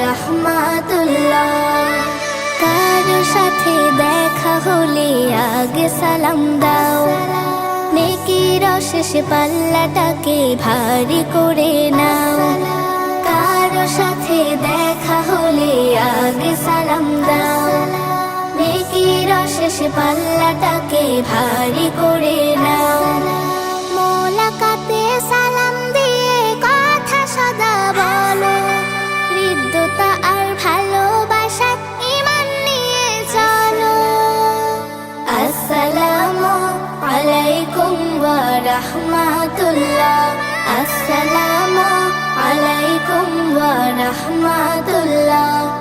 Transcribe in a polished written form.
রাহমাতুল্লাহ। কারো সাথে দেখা হলে আগে সালাম দাও, নেকির শেষ পাল্লাটাকে ভারী করে নাও। কারো সাথে দেখা হলে আগে সালাম দাও, নেকির শেষ পাল্লাটাকে ভারী করে নাও। মোলাকাতে সালাম দিয়ে কথা সদা বলো, হৃদ্যতা আর ভালোবাসা ঈমান নিয়ে চলো। আসসালামু আলাইকুম ওয়া রাহমাতুল্লাহ, আসসালামু আলাইকুম ওয়া রাহমাতুল্লাহ।